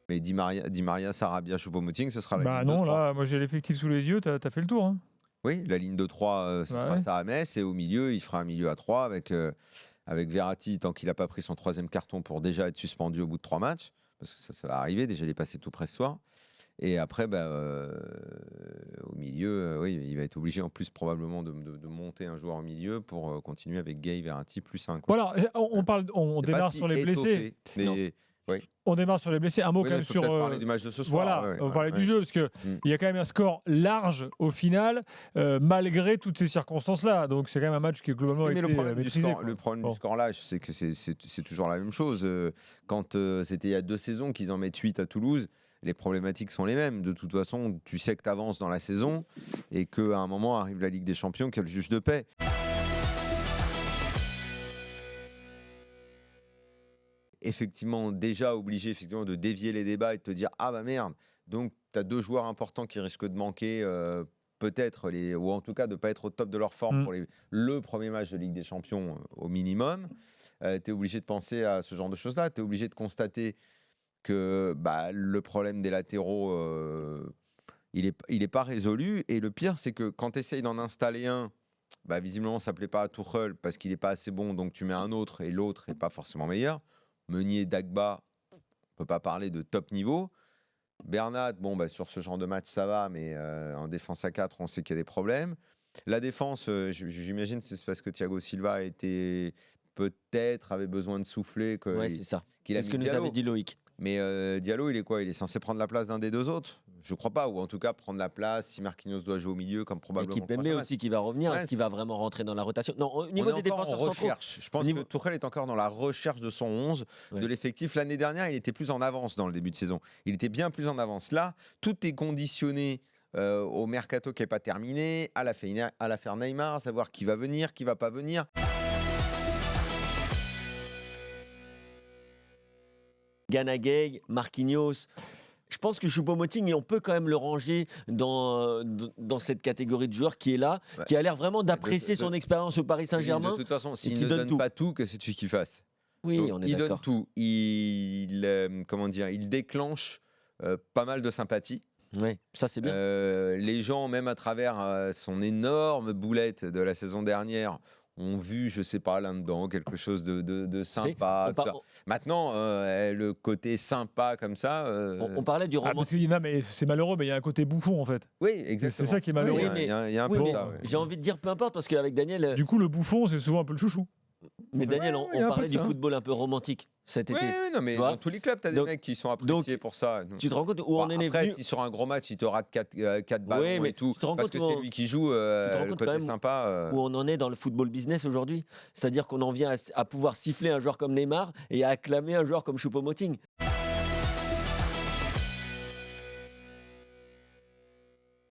Mais Di Maria, Sarabia, Choupo-Moting, ce sera la Bah ligne de non, 3. là, moi j'ai l'effectif sous les yeux, tu as fait le tour. Hein. Oui, la ligne de 3, ce Bah sera ouais. ça à Metz. Et au milieu, il fera un milieu à 3 avec Verratti, tant qu'il n'a pas pris son 3e carton pour déjà être suspendu au bout de 3 matchs. Parce que ça va arriver, déjà il est passé tout près ce soir. Et après, au milieu, oui, il va être obligé en plus probablement de monter un joueur au milieu pour continuer avec Gay, Verratti, plus 1. Voilà, on C'est pas démarre si sur les blessés. étoffé, mais oui. On démarre sur les blessés. Un mot Oui, quand il même faut sur. peut-être parler du match de ce soir. Voilà, Ouais, on va parler ouais. du jeu, parce qu'il y a quand même un score large au final, malgré toutes ces circonstances-là. Donc c'est quand même un match qui globalement Oui, a mais été maîtrisé. le problème Bon. du score là, c'est que c'est toujours la même chose. Quand c'était il y a 2 saisons qu'ils en mettent 8 à Toulouse, les problématiques sont les mêmes. De toute façon, tu sais que tu avances dans la saison et qu'à un moment arrive la Ligue des Champions, qui est le juge de paix. Effectivement, déjà obligé de dévier les débats et de te dire ah bah merde, donc tu as 2 joueurs importants qui risquent de manquer, peut-être ou en tout cas de ne pas être au top de leur forme pour le premier match de Ligue des Champions au minimum. Tu es obligé de penser à ce genre de choses-là. Tu es obligé de constater que le problème des latéraux, il est pas résolu. Et le pire, c'est que quand tu essayes d'en installer un, visiblement ça ne plaît pas à Tuchel parce qu'il n'est pas assez bon, donc tu mets un autre et l'autre n'est pas forcément meilleur. Meunier, Dagba, on ne peut pas parler de top niveau. Bernat, sur ce genre de match, ça va, mais en défense à 4, on sait qu'il y a des problèmes. La défense, j'imagine, c'est parce que Thiago Silva avait besoin de souffler. Ouais, c'est ça. C'est ce que nous avait dit Loïc. Mais Diallo, il est quoi? Il est censé prendre la place d'un des 2 autres? Je crois pas, ou en tout cas prendre la place si Marquinhos doit jouer au milieu, comme probablement. Et Kimpembe aussi qui va revenir. Est-ce qu'il va vraiment rentrer dans la rotation? Non, au niveau des défenseurs centraux. Je pense que Tuchel est encore dans la recherche de son 11, de l'effectif. L'année dernière, il était plus en avance dans le début de saison. Il était bien plus en avance. Là, tout est conditionné au mercato qui n'est pas terminé, à l'affaire Neymar, à savoir qui va venir, qui va pas venir. Gana Gueye, Marquinhos. Je pense que Choupo-Moting, on peut quand même le ranger dans cette catégorie de joueurs qui est là, qui a l'air vraiment d'apprécier son expérience au Paris Saint-Germain. De toute façon, s'il ne donne pas tout, que c'est celui qui fasse. Oui, donc, on est il d'accord. donne tout. Il déclenche pas mal de sympathie. Oui, ça c'est bien. Les gens, même à travers son énorme boulette de la saison dernière, ont vu, je sais pas, là-dedans, quelque chose de sympa. Maintenant, le côté sympa comme ça. On parlait du romantisme. Non, mais c'est malheureux, mais il y a un côté bouffon en fait. Oui, exactement. C'est ça qui est malheureux. Oui, il y a un peu ça. J'ai envie de dire peu importe, parce qu'avec Daniel. Du coup, le bouffon, c'est souvent un peu le chouchou. Mais Daniel, on parlait du football un peu romantique cet été. Oui, non, mais dans tous les clubs, tu as des mecs qui sont appréciés pour ça. Tu te rends compte où on est après, venu. si sur un gros match, il te rate 4 ballons et tout, parce que c'est lui qui joue, le côté sympa. Où on en est dans le football business aujourd'hui. C'est-à-dire qu'on en vient à pouvoir siffler un joueur comme Neymar et à acclamer un joueur comme Choupo-Moting.